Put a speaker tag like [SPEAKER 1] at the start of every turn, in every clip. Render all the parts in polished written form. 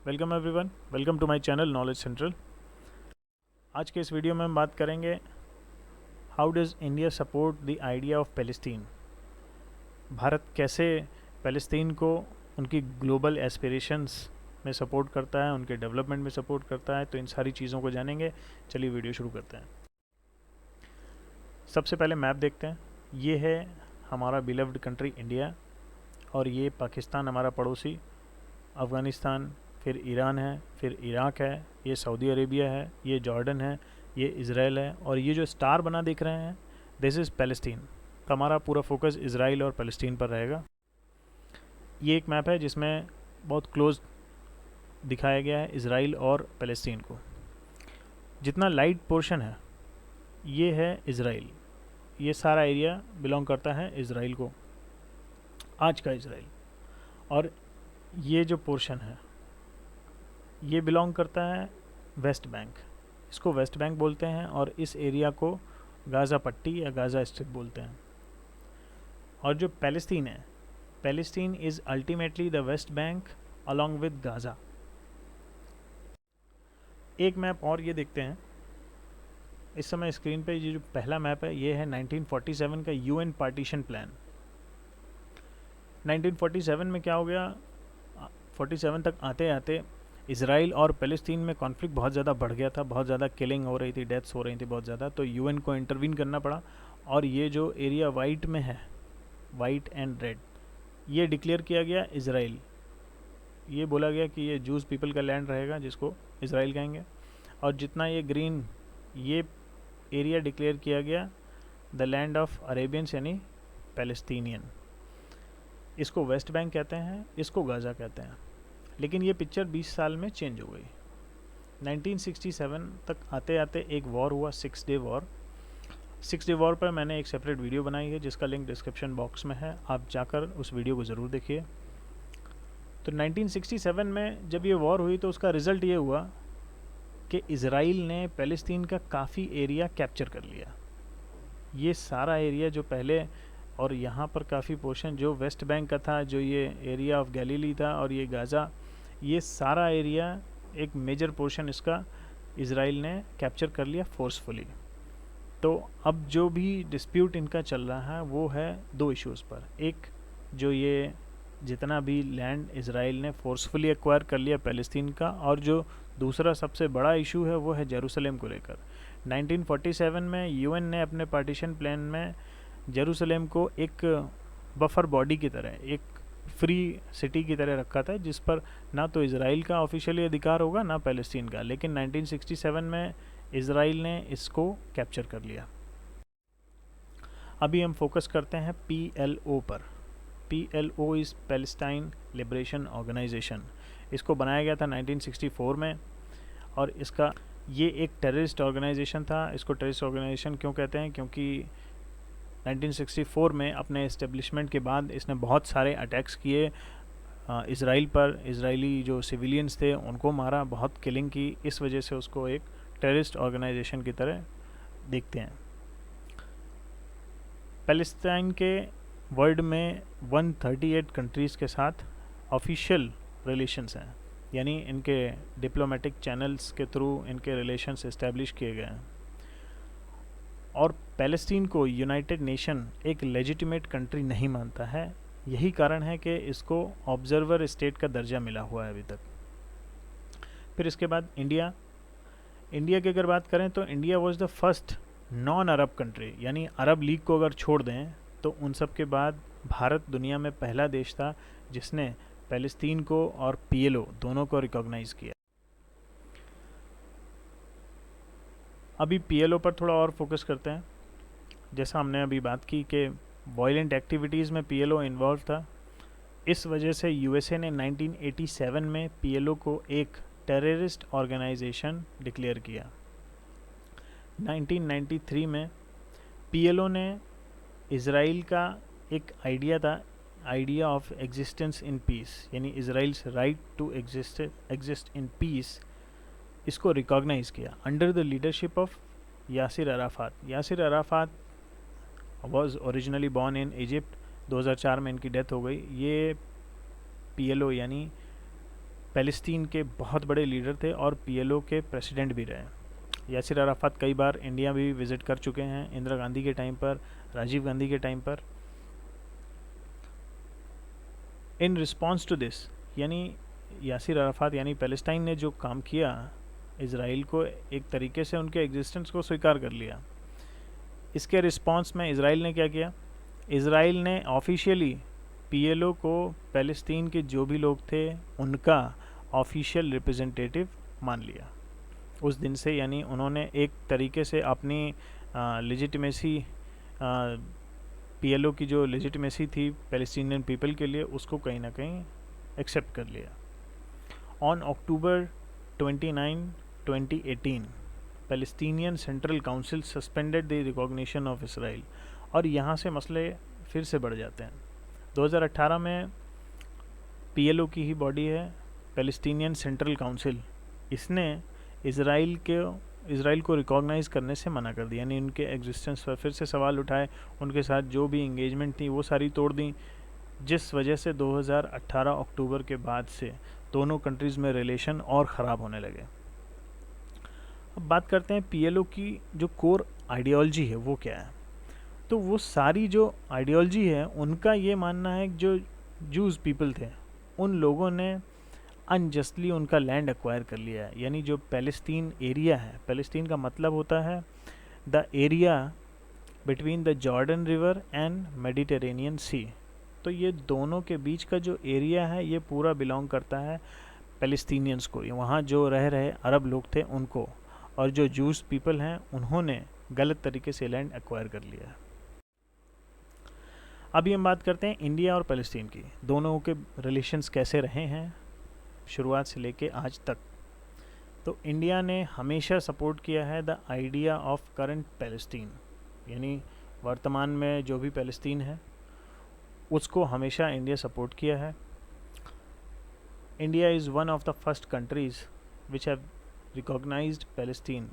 [SPEAKER 1] Welcome everyone, welcome to my channel knowledge central. आज के इस वीडियो में हम बात करेंगे how does India support the idea of Palestine. Bharat कैसे पैलेस्तीन को उनकी ग्लोबल एस्पिरेशंस में सपोर्ट करता है, उनके डेवलपमेंट में सपोर्ट करता है। तो इन सारी चीज़ों को जानेंगे। चलिए वीडियो शुरू करते हैं। सबसे पहले मैप देखते हैं। ये है हमारा बिलव्ड कंट्री इंडिया, और ये पाकिस्तान हमारा पड़ोसी, अफ़गानिस्तान, फिर ईरान है, फिर इराक़ है, ये सऊदी अरेबिया है, ये जॉर्डन है, ये इज़राइल है, और ये जो स्टार बना दिख रहे हैं दिस इज़ पैलेस्टीन। तो हमारा पूरा फोकस इज़राइल और पैलेस्टीन पर रहेगा। ये एक मैप है जिसमें बहुत क्लोज दिखाया गया है इज़राइल और पैलेस्टीन को। जितना लाइट पोर्शन है ये है इज़राइल, ये सारा एरिया बिलोंग करता है इज़राइल को, आज का इज़राइल। और ये जो पोर्शन है ये बिलोंग करता है वेस्ट बैंक, इसको वेस्ट बैंक बोलते हैं, और इस एरिया को गाज़ा पट्टी या गाज़ा स्ट्रिप बोलते हैं। और जो पैलेस्टीन है, Palestine is ultimately the West Bank along with Gaza. एक मैप और ये देखते हैं इस समय स्क्रीन पे। ये जो पहला मैप है ये है 1947 का यूएन पार्टीशन प्लान। 1947 में क्या हो गया, 47 तक आते आते इज़राइल और फ़लस्तीन में कॉन्फ्लिक्ट बहुत ज़्यादा बढ़ गया था, बहुत ज़्यादा किलिंग हो रही थी, डेथ्स हो रही थी बहुत ज़्यादा। तो यूएन को इंटरवीन करना पड़ा, और ये जो एरिया वाइट में है, वाइट एंड रेड, ये डिक्लेयर किया गया इज़राइल। ये बोला गया कि ये जूस पीपल का लैंड रहेगा, जिसको इज़राइल कहेंगे। और जितना ये ग्रीन, ये एरिया डिक्लेयर किया गया द लैंड ऑफ अरेबियंस यानी पैलेस्टीनियन। इसको वेस्ट बैंक कहते हैं, इसको गाज़ा कहते हैं। लेकिन ये पिक्चर 20 साल में चेंज हो गई। 1967 तक आते आते एक वॉर हुआ, 6 डे वॉर। 6 डे वॉर पर मैंने एक सेपरेट वीडियो बनाई है जिसका लिंक डिस्क्रिप्शन बॉक्स में है, आप जाकर उस वीडियो को ज़रूर देखिए। तो 1967 में जब ये वॉर हुई तो उसका रिज़ल्ट ये हुआ कि इज़राइल ने फ़लस्तीन का काफ़ी एरिया कैप्चर कर लिया। ये सारा एरिया जो पहले, और यहाँ पर काफ़ी पोर्शन जो वेस्ट बैंक का था, जो ये एरिया ऑफ गैलीली था, और ये गाज़ा, ये सारा एरिया एक मेजर पोर्शन इसका इज़राइल ने कैप्चर कर लिया फोर्सफुली। तो अब जो भी डिस्प्यूट इनका चल रहा है वो है दो इश्यूज़ पर। एक, जो ये जितना भी लैंड इज़राइल ने फोर्सफुली एक्वायर कर लिया फ़लस्तीन का, और जो दूसरा सबसे बड़ा इशू है वो है जेरूसलम को लेकर। 1947 में यूएन ने अपने पार्टीशन प्लान में जेरूसलम को एक बफर बॉडी की तरह, एक फ्री सिटी की तरह रखा था, जिस पर ना तो इज़राइल का ऑफिशियली अधिकार होगा ना फ़लस्तीन का। लेकिन 1967 में इज़राइल ने इसको कैप्चर कर लिया। अभी हम फोकस करते हैं PLO पर। PLO is Palestine liberation organisation. इसको बनाया गया था 1964 में, और इसका ये एक टेररिस्ट ऑर्गेनाइजेशन था। इसको टेररिस्ट ऑर्गेनाइजेशन क्यों कहते हैं, क्योंकि 1964 में अपने इस्टेब्लिशमेंट के बाद इसने बहुत सारे अटैक्स किए इज़राइल पर। इज़राइली जो सिविलियंस थे उनको मारा, बहुत किलिंग की। इस वजह से उसको एक टेररिस्ट ऑर्गेनाइजेशन की तरह देखते हैं। पैलेस्टाइन के वर्ल्ड में 138 कंट्रीज़ के साथ ऑफिशियल रिलेशंस हैं, यानी इनके डिप्लोमेटिक चैनल्स के थ्रू इनके रिलेशंस इस्टेब्लिश किए गए हैं। और पैलेस्टीन को यूनाइटेड नेशन एक लेजिटिमेट कंट्री नहीं मानता है। यही कारण है कि इसको ऑब्जर्वर स्टेट का दर्जा मिला हुआ है अभी तक। फिर इसके बाद इंडिया की अगर बात करें तो India was the first non Arab country, यानी अरब लीग को अगर छोड़ दें तो उन सब के बाद भारत दुनिया में पहला देश था जिसने पैलेस्तीन को और PLO दोनों को रिकॉग्नाइज़ किया। अभी PLO पर थोड़ा और फोकस करते हैं। जैसा हमने अभी बात की कि वायलेंट एक्टिविटीज़ में PLO इन्वॉल्व था, इस वजह से USA ने 1987 में PLO को एक टेररिस्ट ऑर्गेनाइजेशन डिक्लेयर किया। 1993 में PLO ने इज़राइल का एक आइडिया था, idea of existence in peace, यानी Israel's right to exist in peace, इसको रिकॉग्नाइज़ किया under the leadership of Yasir Arafat. Yasir Arafat was originally born in Egypt, 2004 में इनकी डेथ हो गई। ये PLO यानी पैलेस्टीन के बहुत बड़े लीडर थे और पीएलओ के प्रेसिडेंट भी रहे। यासिर अराफात कई बार इंडिया भी विज़िट कर चुके हैं, इंदिरा गांधी के टाइम पर, राजीव गांधी के टाइम पर। इन रिस्पॉन्स टू दिस, यानी यासिर अराफात यानी पैलेस्टाइन ने जो काम किया, इसराइल को एक तरीके से उनके एग्जिस्टेंस को स्वीकार कर लिया। इसके रिस्पॉन्स में इसराइल ने क्या किया, इसराइल ने ऑफिशियली पीएलओ को पैलेस्टीन के जो भी लोग थे उनका ऑफिशियल रिप्रेजेंटेटिव मान लिया उस दिन से। यानी उन्होंने एक तरीके से अपनी लेजिटिमेसी, पीएलओ की जो लेजिटिमेसी थी पैलेस्टीनियन पीपल के लिए, उसको कहीं ना कहीं एक्सेप्ट कर लिया। On October 29, 2018 Palestinian central council suspended the recognition of Israel. और यहाँ से मसले फिर से बढ़ जाते हैं। 2018 में पीएलओ की ही बॉडी है पैलेस्टीनियन सेंट्रल काउंसिल, इसने इसराइल को रिकॉग्नाइज़ करने से मना कर दिया, यानी उनके एग्जिस्टेंस पर फिर से सवाल उठाए, उनके साथ जो भी इंगेजमेंट थी वो सारी तोड़ दी, जिस वजह से 2018 अक्टूबर के बाद से दोनों कंट्रीज़ में रिलेशन और ख़राब होने लगे। अब बात करते हैं पीएलओ की जो कोर आइडियोलॉजी है वो क्या है। तो वो सारी जो आइडियोलॉजी है उनका ये मानना है कि जो जूस पीपल थे उन लोगों ने अनजस्टली उनका लैंड एक्वायर कर लिया है। यानी जो पैलेस्टीन एरिया है, पैलेस्टीन का मतलब होता है the area between the Jordan river and Mediterranean sea. तो ये दोनों के बीच का जो एरिया है ये पूरा बिलोंग करता है पैलेस्टीनियंस को, वहाँ जो रह रहे अरब लोग थे उनको, और जो जूस पीपल हैं उन्होंने गलत तरीके से लैंड एक्वायर कर लिया है। अभी हम बात करते हैं इंडिया और पैलेस्टीन की, दोनों के रिलेशंस कैसे रहे हैं शुरुआत से लेके आज तक। तो इंडिया ने हमेशा सपोर्ट किया है the idea of current Palestine, यानी वर्तमान में जो भी पैलेस्तीन है उसको हमेशा इंडिया सपोर्ट किया है। India is one of the first countries which have recognised Palestine.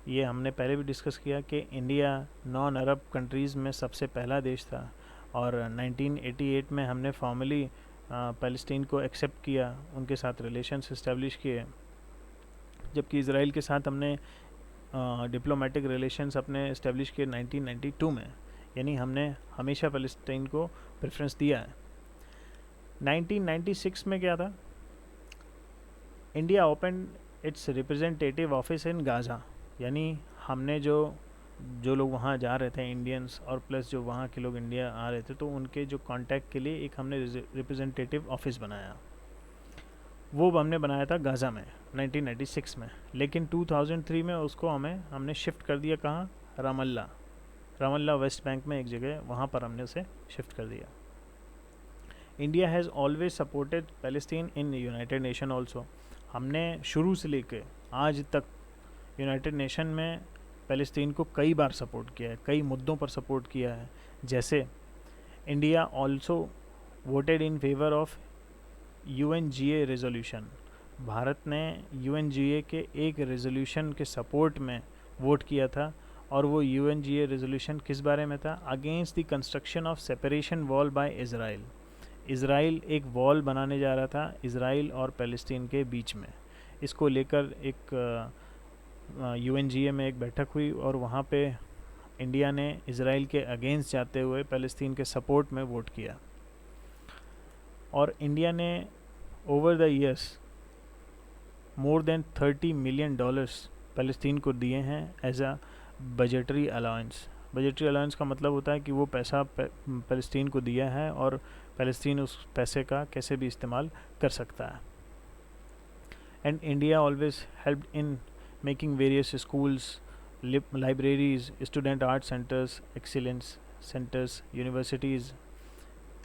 [SPEAKER 1] ये हमने पहले भी डिस्कस किया कि इंडिया नॉन अरब कंट्रीज़ में सबसे पहला देश था, और 1988 में हमने फॉर्मली पैलेस्टीन को एक्सेप्ट किया, उनके साथ रिलेशंस इस्टेब्लिश किए। जबकि इसराइल के साथ हमने डिप्लोमेटिक रिलेशंस अपने इस्टेब्लिश किए 1992 में, यानी हमने हमेशा पैलेस्टीन को प्रेफरेंस दिया है। 1996 में क्या था, India open it's representative office in Gaza. यानी हमने जो लोग वहाँ जा रहे थे इंडियंस, और प्लस जो वहाँ के लोग इंडिया आ रहे थे, तो उनके जो कांटेक्ट के लिए एक हमने रिप्रेजेंटेटिव ऑफिस बनाया। वो हमने बनाया था गाज़ा में 1996 में, लेकिन 2003 में उसको हमने शिफ्ट कर दिया कहाँ, रामल्ला वेस्ट बैंक में एक जगह, वहाँ पर हमने उसे शिफ्ट कर दिया। India has always supported Palestine in United nation also. हमने शुरू से लेकर आज तक यूनाइटेड नेशन में पैलेस्टीन को कई बार सपोर्ट किया है, कई मुद्दों पर सपोर्ट किया है। जैसे India also voted in favour of UNGA resolution. Bharat ने UNGA के एक रेजोल्यूशन के सपोर्ट में वोट किया था, और वो UNGA रेजोल्यूशन किस बारे में था, against the construction of separation wall bye Israel. Israel एक वॉल बनाने जा रहा था इसराइल और पैलेस्टीन के बीच में। इसको लेकर एक UNGA में एक बैठक हुई, और वहाँ पे इंडिया ने इसराइल के अगेंस्ट जाते हुए पैलेस्तीन के सपोर्ट में वोट किया। और इंडिया ने over the years more than $30 million Palestine को दिए हैं as a budgetary allowance. Budgetary allowance का मतलब होता है कि वो पैसा पैलेस्तीन को दिया है, और पैलेस्तीन उस पैसे का कैसे भी इस्तेमाल कर सकता है। And India always helped in making various schools, libraries, student art centers, excellence centers, universities।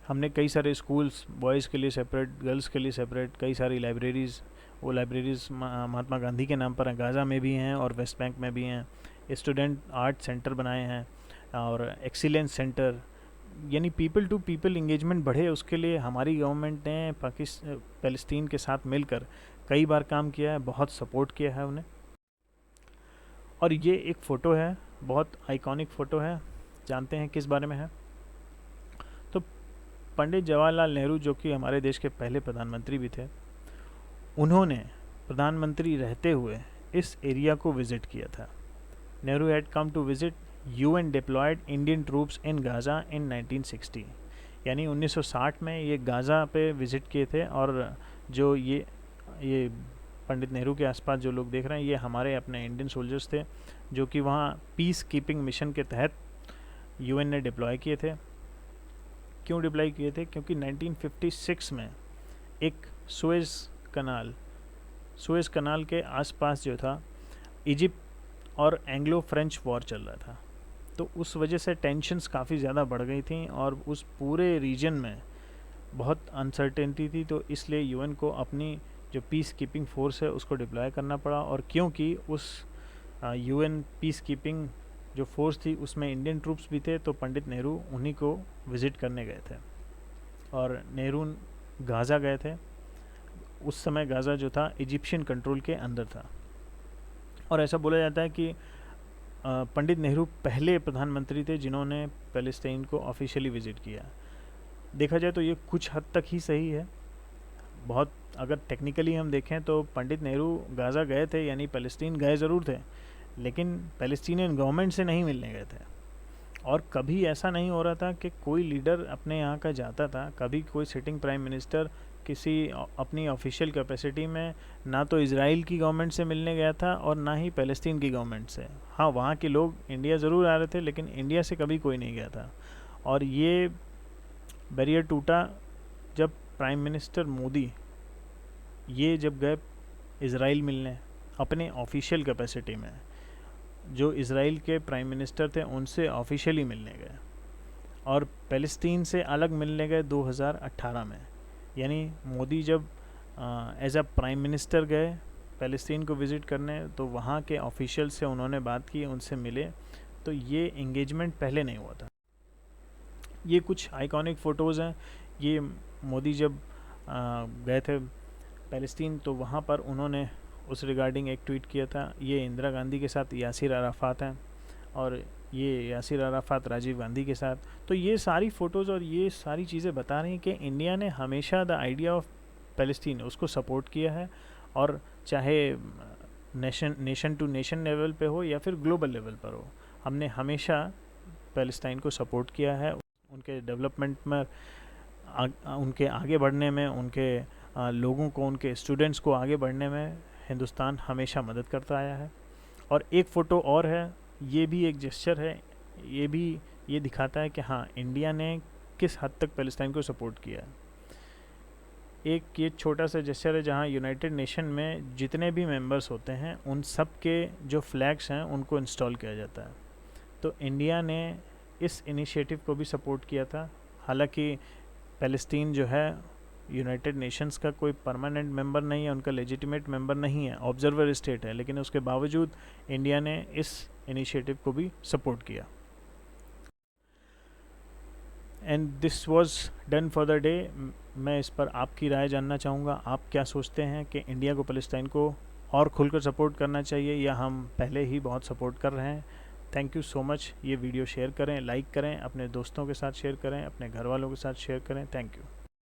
[SPEAKER 1] हमने कई सारे स्कूल्स, बॉयज़ के लिए सेपरेट, गर्ल्स के लिए सेपरेट, कई सारी लाइब्रेरीज़, वो लाइब्रेरीज़ महात्मा गांधी के नाम पर हैं, गाज़ा में भी हैं और वेस्ट बैंक में भी हैं। स्टूडेंट आर्ट सेंटर बनाए हैं और एक्सीलेंस सेंटर, यानी पीपल टू पीपल इंगेजमेंट बढ़े, उसके लिए हमारी गवर्नमेंट ने पैलेस्तीन के साथ मिलकर कई बार काम किया है, बहुत सपोर्ट किया है उन्हें। और ये एक फ़ोटो है, बहुत आइकॉनिक फ़ोटो है, जानते हैं किस बारे में है। तो पंडित जवाहरलाल नेहरू, जो कि हमारे देश के पहले प्रधानमंत्री भी थे, उन्होंने प्रधानमंत्री रहते हुए इस एरिया को विज़िट किया था। Nehru had come to visit UN deployed Indian troops in Gaza in 1960, यानी 1960 में ये गाज़ा पे विज़िट किए थे। और जो ये पंडित नेहरू के आसपास जो लोग देख रहे हैं, ये हमारे अपने इंडियन सोल्जर्स थे जो कि वहाँ पीस कीपिंग मिशन के तहत UN ने डिप्लॉय किए थे। क्यों डिप्लॉय किए थे? क्योंकि 1956 में एक सुएज़ कनाल के आसपास जो था, इजिप्ट और एंग्लो फ्रेंच वॉर चल रहा था। तो उस वजह से टेंशन्स काफ़ी ज़्यादा बढ़ गई थी और उस पूरे रीजन में बहुत अनसर्टेनिटी थी। तो इसलिए UN को अपनी जो पीस कीपिंग फोर्स है उसको डिप्लॉय करना पड़ा। और क्योंकि उस UN पीस कीपिंग जो फोर्स थी उसमें इंडियन ट्रूप्स भी थे, तो पंडित नेहरू उन्हीं को विज़िट करने गए थे। और नेहरू गाज़ा गए थे। उस समय गाज़ा जो था इजिप्शियन कंट्रोल के अंदर था। और ऐसा बोला जाता है कि पंडित नेहरू पहले प्रधानमंत्री थे जिन्होंने पैलेस्टाइन को ऑफिशियली विज़िट किया। देखा जाए तो ये कुछ हद तक ही सही है। बहुत अगर टेक्निकली हम देखें तो पंडित नेहरू गाज़ा गए थे, यानी पैलेस्टीन गए ज़रूर थे, लेकिन पैलेस्टीनियन गवर्नमेंट से नहीं मिलने गए थे। और कभी ऐसा नहीं हो रहा था कि कोई लीडर अपने यहाँ का जाता था, कभी कोई सिटिंग प्राइम मिनिस्टर किसी अपनी ऑफिशियल कैपेसिटी में ना तो इजराइल की गवर्नमेंट से मिलने गया था और ना ही पैलेस्टीन की गवर्नमेंट से। हाँ, वहाँ के लोग इंडिया ज़रूर आ रहे थे, लेकिन इंडिया से कभी कोई नहीं गया था। और ये बैरियर टूटा जब प्राइम मिनिस्टर मोदी ये जब गए इजराइल मिलने अपने ऑफिशियल कैपेसिटी में, जो इजराइल के प्राइम मिनिस्टर थे उनसे ऑफिशियली मिलने गए और पैलेस्टीन से अलग मिलने गए 2018 में। यानी मोदी जब एज अ प्राइम मिनिस्टर गए पैलेस्टीन को विज़िट करने, तो वहाँ के ऑफिशियल से उन्होंने बात की, उनसे मिले। तो ये इंगेजमेंट पहले नहीं हुआ था। ये कुछ आइकॉनिक फ़ोटोज़ हैं। ये मोदी जब गए थे पैलेस्टीन, तो वहाँ पर उन्होंने उस रिगार्डिंग एक ट्वीट किया था। ये इंदिरा गांधी के साथ यासिर अराफात हैं और ये यासिर अराफात राजीव गांधी के साथ। तो ये सारी फ़ोटोज़ और ये सारी चीज़ें बता रही हैं कि इंडिया ने हमेशा द आइडिया ऑफ पैलेस्टीन उसको सपोर्ट किया है। और चाहे नेशन टू नेशन लेवल पे हो या फिर ग्लोबल लेवल पर हो, हमने हमेशा पैलेस्टाइन को सपोर्ट किया है। उनके डेवलपमेंट में, उनके आगे बढ़ने में, उनके लोगों को, उनके स्टूडेंट्स को आगे बढ़ने में हिंदुस्तान हमेशा मदद करता आया है। और एक फ़ोटो और है, ये भी एक जेस्चर है। ये दिखाता है कि हाँ, इंडिया ने किस हद तक पैलेस्टाइन को सपोर्ट किया है। एक ये छोटा सा जेस्चर है जहाँ यूनाइटेड नेशन में जितने भी मेंबर्स होते हैं उन सब के जो फ्लैग्स हैं उनको इंस्टॉल किया जाता है। तो इंडिया ने इस इनिशिएटिव को भी सपोर्ट किया था। हालांकि पैलेस्टीन जो है यूनाइटेड नेशंस का कोई परमानेंट मेंबर नहीं है, उनका लेजिटिमेट मेंबर नहीं है, ऑब्जर्वर स्टेट है, लेकिन उसके बावजूद इंडिया ने इस इनिशिएटिव को भी सपोर्ट किया। And this was done for the day. मैं इस पर आपकी राय जानना चाहूँगा। आप क्या सोचते हैं कि इंडिया को पैलेस्टाइन को और खुलकर सपोर्ट करना चाहिए या हम पहले ही बहुत सपोर्ट कर रहे हैं? Thank you so much. ये वीडियो शेयर करें, लाइक करें, अपने दोस्तों के साथ शेयर करें, अपने घर वालों के साथ शेयर करें। Thank you.